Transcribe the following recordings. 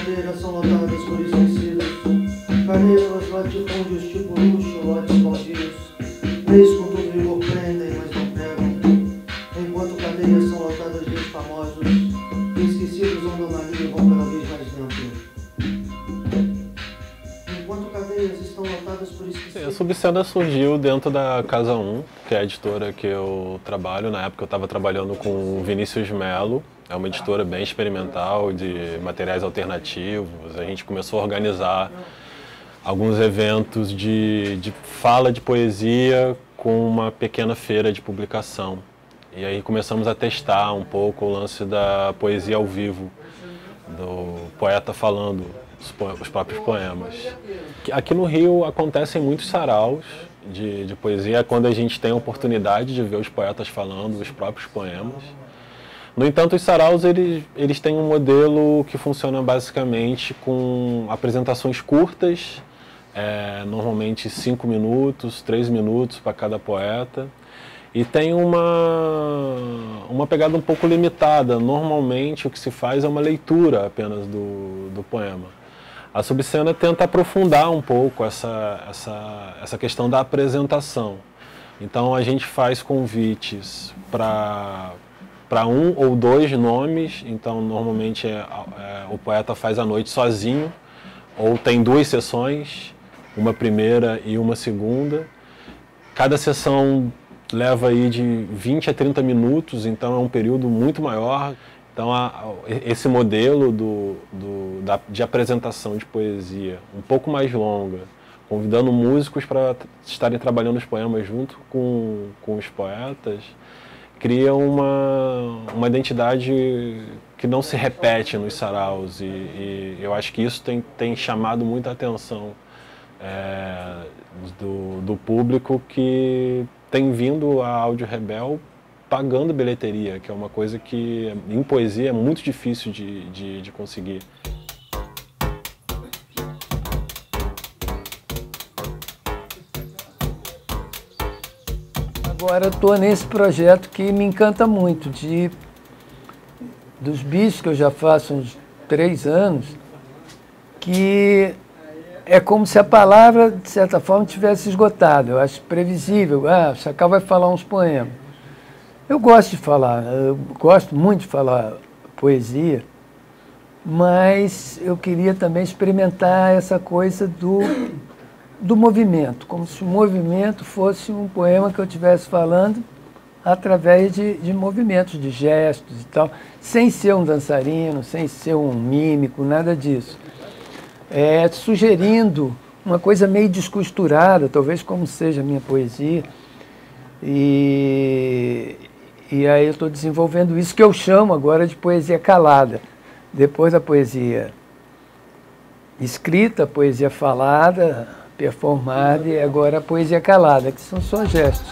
cadeiras são lotadas por esquecidos, cadeiras, latifúndios tipo luxo, lotes baldios, leis com todo vigor prendem, mas não pegam, enquanto cadeias são lotadas de famosos, esquecidos andam na linha e vão cada vez mais dentro. Enquanto cadeias estão lotadas por esquecidos... A Subcena surgiu dentro da Casa 1, que é a editora que eu trabalho. Na época eu estava trabalhando com o Vinícius Melo. É uma editora bem experimental, de materiais alternativos. A gente começou a organizar alguns eventos de fala de poesia com uma pequena feira de publicação. E aí começamos a testar um pouco o lance da poesia ao vivo, do poeta falando os próprios poemas. Aqui no Rio acontecem muitos saraus de poesia, quando a gente tem a oportunidade de ver os poetas falando os próprios poemas. No entanto, os saraus eles têm um modelo que funciona basicamente com apresentações curtas, normalmente 5 minutos, 3 minutos para cada poeta, e tem uma pegada um pouco limitada. Normalmente o que se faz é uma leitura apenas do poema. A Subcena tenta aprofundar um pouco essa questão da apresentação. Então a gente faz convites para 1 ou 2 nomes. Então normalmente o poeta faz a noite sozinho, ou tem 2 sessões, uma primeira e uma segunda. Cada sessão leva aí de 20 a 30 minutos, então é um período muito maior. Então esse modelo de apresentação de poesia um pouco mais longa, convidando músicos para estarem trabalhando os poemas junto com os poetas, cria uma identidade que não se repete nos saraus, e eu acho que isso tem chamado muita atenção do público, que tem vindo a Áudio Rebel pagando bilheteria, que é uma coisa que em poesia é muito difícil de conseguir. Agora eu estou nesse projeto que me encanta muito, dos bichos que eu já faço uns 3 anos, que é como se a palavra, de certa forma, tivesse esgotado. Eu acho previsível. O Chacal vai falar uns poemas. Eu gosto de falar, eu gosto muito de falar poesia, mas eu queria também experimentar essa coisa do movimento, como se o movimento fosse um poema que eu estivesse falando através de movimentos, de gestos e tal, sem ser um dançarino, sem ser um mímico, nada disso. Sugerindo uma coisa meio descosturada, talvez como seja a minha poesia. E aí eu estou desenvolvendo isso que eu chamo agora de poesia calada. Depois da poesia escrita, a poesia falada, performada, e agora a poesia calada, que são só gestos.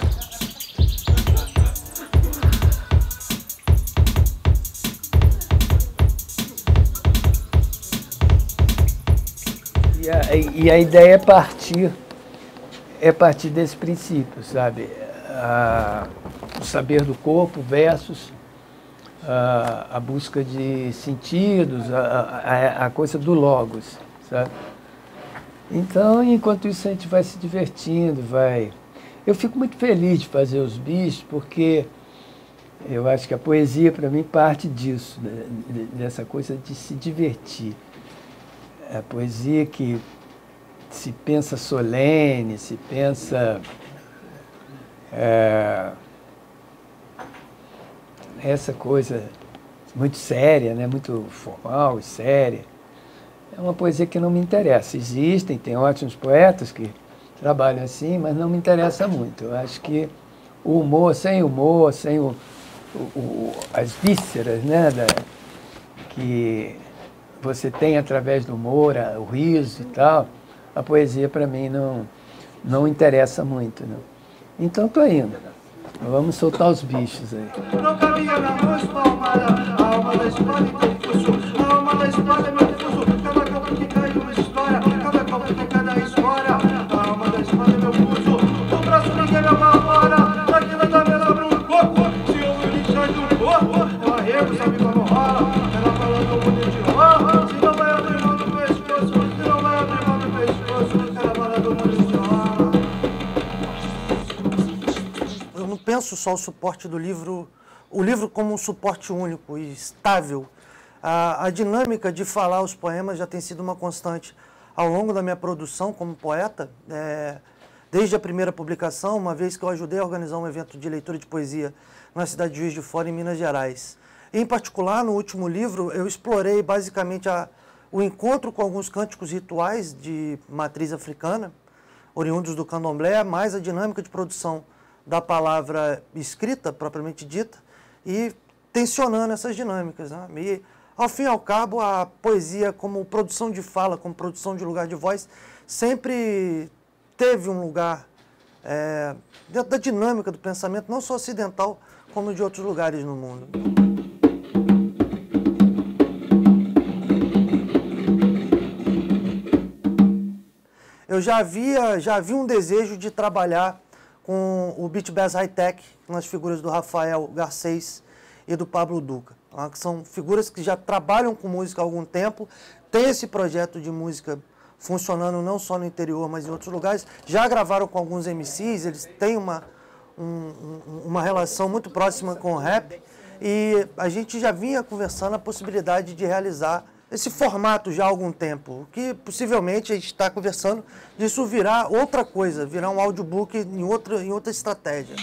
E a ideia é partir desse princípio, sabe? O saber do corpo versus a busca de sentidos, a coisa do logos, sabe? Então, enquanto isso, a gente vai se divertindo, Eu fico muito feliz de fazer os bichos, porque eu acho que a poesia, para mim, parte disso, dessa coisa de se divertir. A poesia que se pensa solene, se pensa... essa coisa muito séria, né? Muito formal e séria, é uma poesia que não me interessa. Tem ótimos poetas que trabalham assim, mas não me interessa muito. Eu acho que o humor, sem as vísceras, né? Que você tem através do humor, o riso e tal, a poesia para mim não interessa muito, não. Então estou indo. Vamos soltar os bichos aí. Não caminha na mão espalmada, a alma da espada em confuso, a alma da espada é meu fuso, cada copo que cai uma história, cada copo que cada história, a alma da espada é meu fuso, o braço ninguém me apavora, aquilo da mesa sobre um coco, se ouve o lixar do corpo, eu arrego, sabe como rola, ela falando um monte de rola, se não vai abrir penso só o suporte do livro, o livro como um suporte único e estável. A dinâmica de falar os poemas já tem sido uma constante ao longo da minha produção como poeta, desde a primeira publicação, uma vez que eu ajudei a organizar um evento de leitura de poesia na cidade de Juiz de Fora, em Minas Gerais. Em particular, no último livro, eu explorei basicamente o encontro com alguns cânticos rituais de matriz africana, oriundos do candomblé, mais a dinâmica de produção da palavra escrita, propriamente dita, e tensionando essas dinâmicas, né? E, ao fim e ao cabo, a poesia como produção de fala, como produção de lugar de voz, sempre teve um lugar dentro da dinâmica do pensamento, não só ocidental, como de outros lugares no mundo. Eu já havia um desejo de trabalhar com o Beat Bass High Tech, nas figuras do Rafael Garcês e do Pablo Duca, que são figuras que já trabalham com música há algum tempo, tem esse projeto de música funcionando não só no interior, mas em outros lugares, já gravaram com alguns MCs, eles têm uma relação muito próxima com o rap, e a gente já vinha conversando a possibilidade de realizar esse formato já há algum tempo, que possivelmente a gente está conversando disso virar outra coisa, virar um audiobook em outra estratégia.